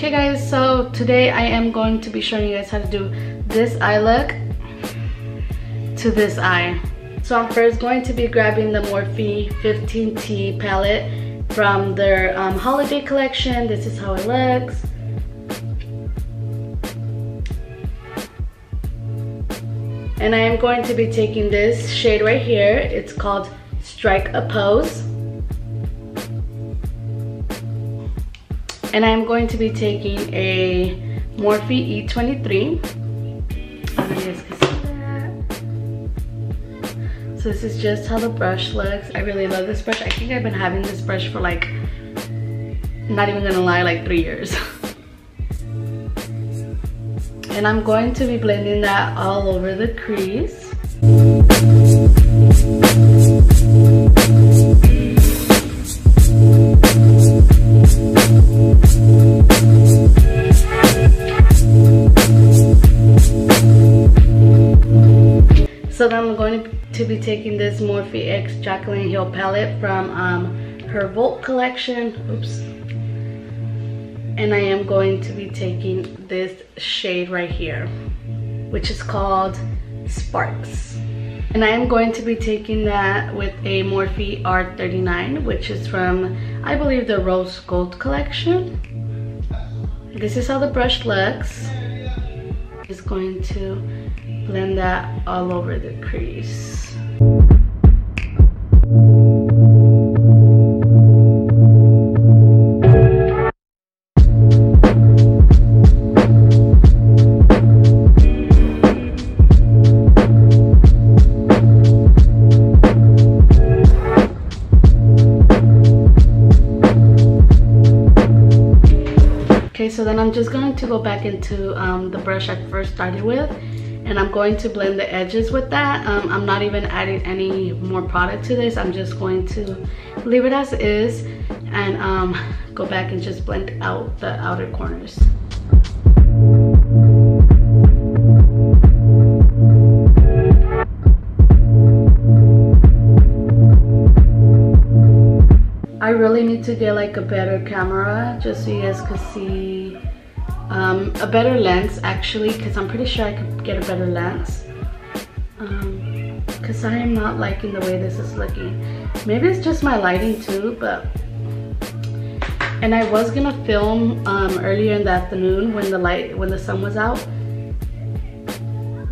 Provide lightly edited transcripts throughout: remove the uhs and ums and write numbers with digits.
Okay guys, so today I am going to be showing you guys how to do this eye look to this eye. So I'm first going to be grabbing the Morphe 15T palette from their holiday collection. This is how it looks. And I am going to be taking this shade right here. It's called Strike a Pose. And I'm going to be taking a Morphe E23. I don't know if you guys can see that. So this is just how the brush looks. I really love this brush. I think I've been having this brush for like, not even gonna lie, like 3 years. And I'm going to be blending that all over the crease. So then I'm going to be taking this Morphe X Jacklyn Heel palette from her Volt collection. Oops. And I am going to be taking this shade right here, which is called Sparks. And I am going to be taking that with a Morphe R39, which is from, I believe, the Rose Gold collection. This is how the brush looks. Just going to blend that all over the crease. Okay, so then I'm just going to go back into the brush I first started with, and I'm going to blend the edges with that. I'm not even adding any more product to this. I'm just going to leave it as is and go back and just blend out the outer corners. I really need to get like a better camera just so you guys could see a better lens actually, because I'm pretty sure I could get a better lens, because I am not liking the way this is looking. Maybe it's just my lighting too, but and I was gonna film earlier in the afternoon when the sun was out,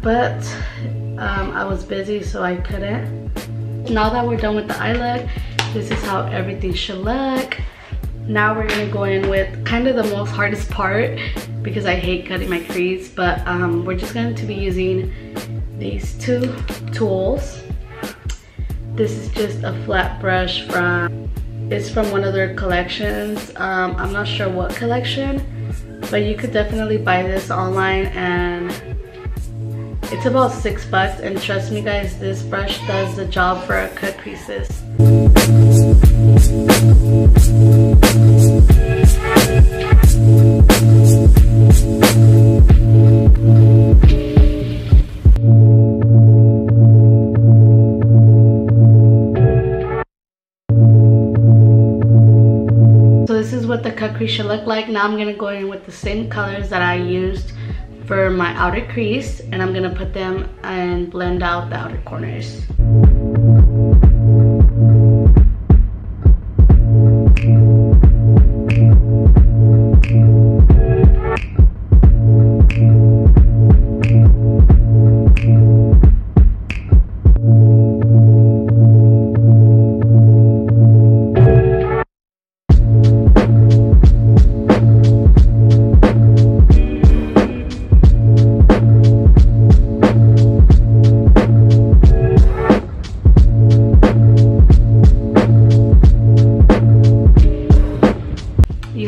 but I was busy so I couldn't. Now that we're done with the eye look, this is how everything should look. Now we're gonna go in with kind of the most hardest part, because I hate cutting my crease, but we're just going to be using these two tools. This is just a flat brush it's from one of their collections. I'm not sure what collection, but you could definitely buy this online and it's about $6, and trust me guys, this brush does the job for cut creases. So this is what the cut crease should look like. Now I'm gonna go in with the same colors that I used for my outer crease, and I'm gonna put them and blend out the outer corners.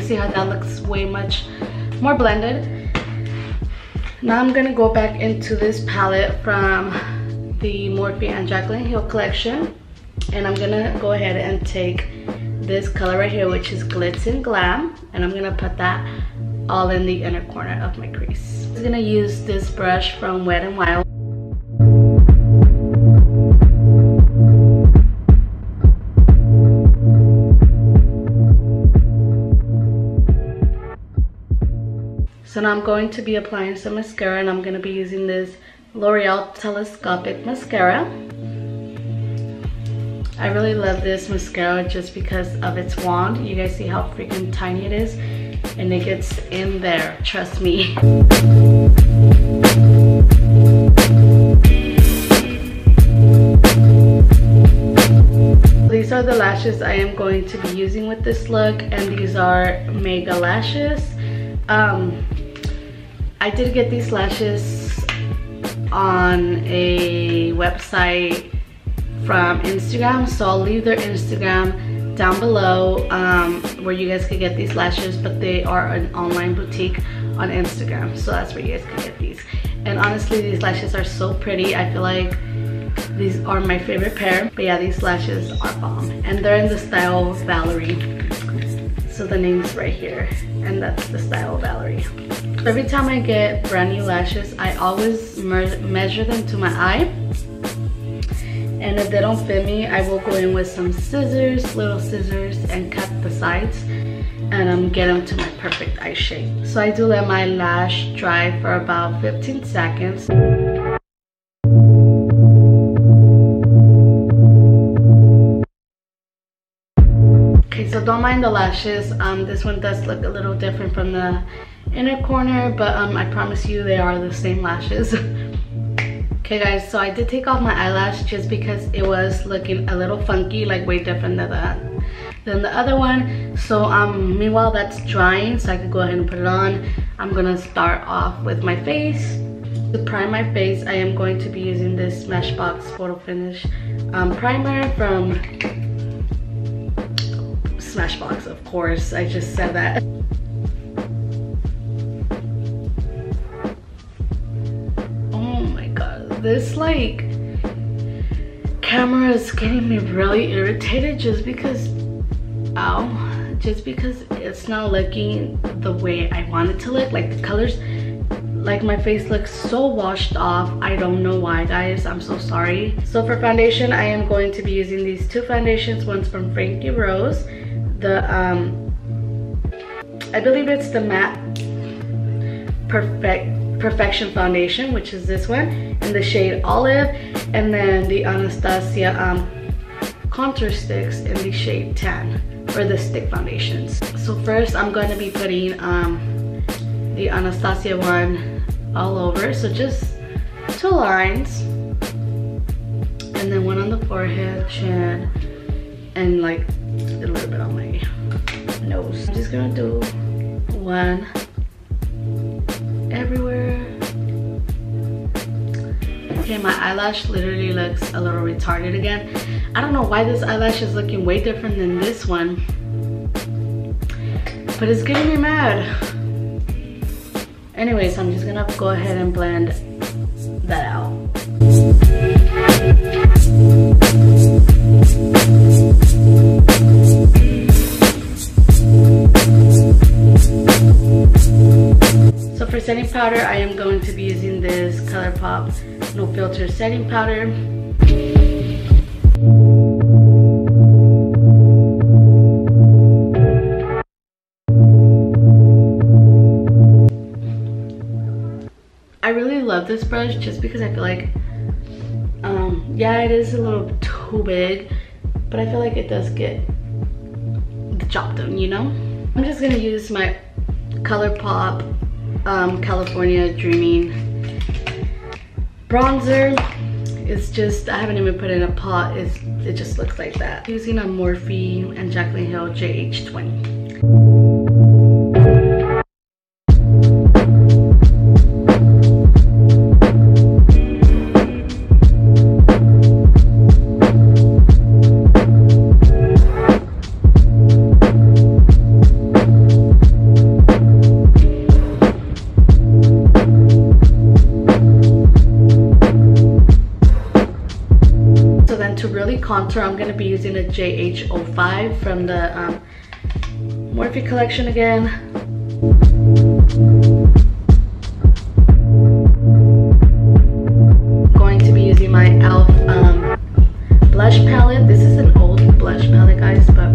See how that looks way much more blended. Now I'm gonna go back into this palette from the Morphe and Jacklyn Heel collection, and I'm gonna go ahead and take this color right here, which is Glitz and Glam, and I'm gonna put that all in the inner corner of my crease. I'm gonna use this brush from Wet n Wild. So now I'm going to be applying some mascara, and I'm going to be using this L'Oreal Telescopic Mascara. I really love this mascara just because of its wand. You guys see how freaking tiny it is? And it gets in there, trust me. These are the lashes I am going to be using with this look, and these are Mega Lashes. I did get these lashes on a website from Instagram, so I'll leave their Instagram down below where you guys can get these lashes, but they are an online boutique on Instagram, so that's where you guys can get these. And honestly, these lashes are so pretty. I feel like these are my favorite pair. But yeah, these lashes are bomb, and they're in the style Valerie. So the name's right here, and that's the style Valerie. Every time I get brand new lashes, I always measure them to my eye. And if they don't fit me, I will go in with some scissors, little scissors, and cut the sides and get them to my perfect eye shape. So I do let my lash dry for about 15 seconds. Okay, so don't mind the lashes. This one does look a little different from the inner corner, but I promise you they are the same lashes. Okay guys, so I did take off my eyelash just because it was looking a little funky, like way different than the other one. So meanwhile that's drying, so I could go ahead and put it on. I'm gonna start off with my face. To prime my face, I am going to be using this Smashbox Photo Finish primer from Smashbox, of course. I just said that. This like camera is getting me really irritated just because it's not looking the way I want it to look. Like the colors, like my face looks so washed off. I don't know why, guys. I'm so sorry. So for foundation, I am going to be using these two foundations. One's from Frankie Rose, the I believe it's the matte perfection foundation, which is this one in the shade Olive, and then the Anastasia contour sticks in the shade Tan for the stick foundations. So first I'm going to be putting the Anastasia one all over, so just 2 lines, and then one on the forehead, chin, and like a little bit on my nose. I'm just gonna do one everywhere. Okay, my eyelash literally looks a little retarded again. I don't know why this eyelash is looking way different than this one, but it's getting me mad. Anyways, I'm just gonna go ahead and blend that out. So for setting powder, I am going to be using this ColourPop No Filter setting powder. I really love this brush just because I feel like, yeah, it is a little too big, but I feel like it does get the job done, you know? I'm just gonna use my ColourPop California Dreaming bronzer. It's just, I haven't even put it in a pot. It just looks like that. Using a Morphe and Jacklyn Hill JH20. Contour, I'm going to be using a JH05 from the Morphe collection again. Going to be using my e.l.f. blush palette. This is an old blush palette, guys, but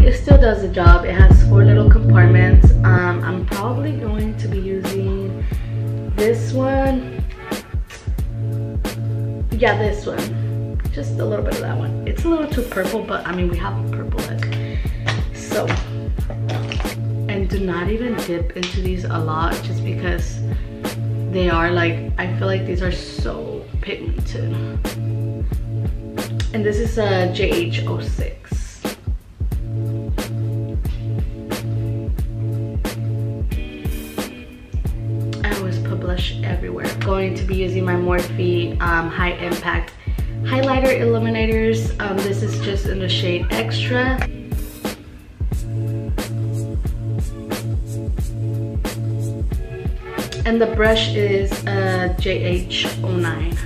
it still does the job. It has 4 little compartments. I'm probably going to be using this one. Yeah, this one. Just a little bit of that one. It's a little too purple, but I mean, we have a purple look. So, and do not even dip into these a lot, just because they are like, I feel like these are so pigmented. And this is a JH06. I always put blush everywhere. Going to be using my Morphe High Impact Highlighter Illuminators. This is just in the shade Extra. And the brush is a JH09.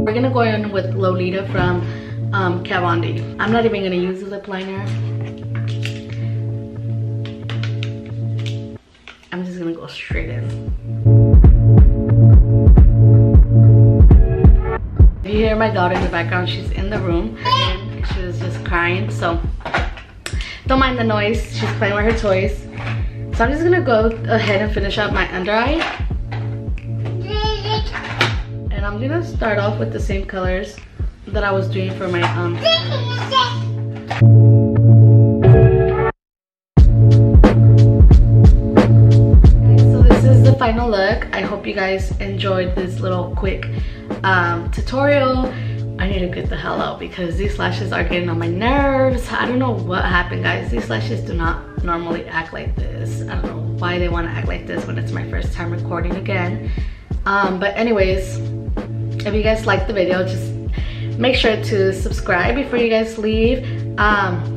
We're gonna go in with Lolita from Kat Von D. I'm not even gonna use the lip liner. I'm just gonna go straight in. If you hear my daughter in the background, she's in the room and she was just crying, so don't mind the noise. She's playing with her toys. So I'm just gonna go ahead and finish up my under eye. And I'm gonna start off with the same colors that I was doing for my So this is the final look. I hope you guys enjoyed this little quick tutorial. I need to get the hell out because these lashes are getting on my nerves. I don't know what happened, guys. These lashes do not normally act like this. I don't know why they want to act like this when it's my first time recording again. But anyways, if you guys liked the video, just make sure to subscribe before you guys leave.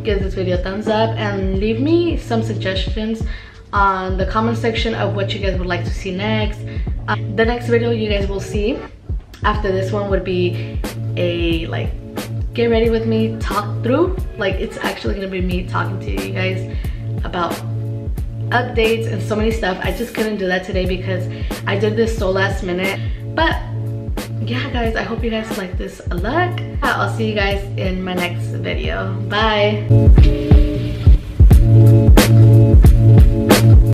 Give this video a thumbs up and leave me some suggestions on the comment section of what you guys would like to see next. The next video you guys will see after this one would be a like get ready with me talk through. Like, it's actually gonna be me talking to you guys about updates and so many stuff. I just couldn't do that today because I did this so last minute. But yeah, guys, I hope you guys like this look. I'll see you guys in my next video. Bye.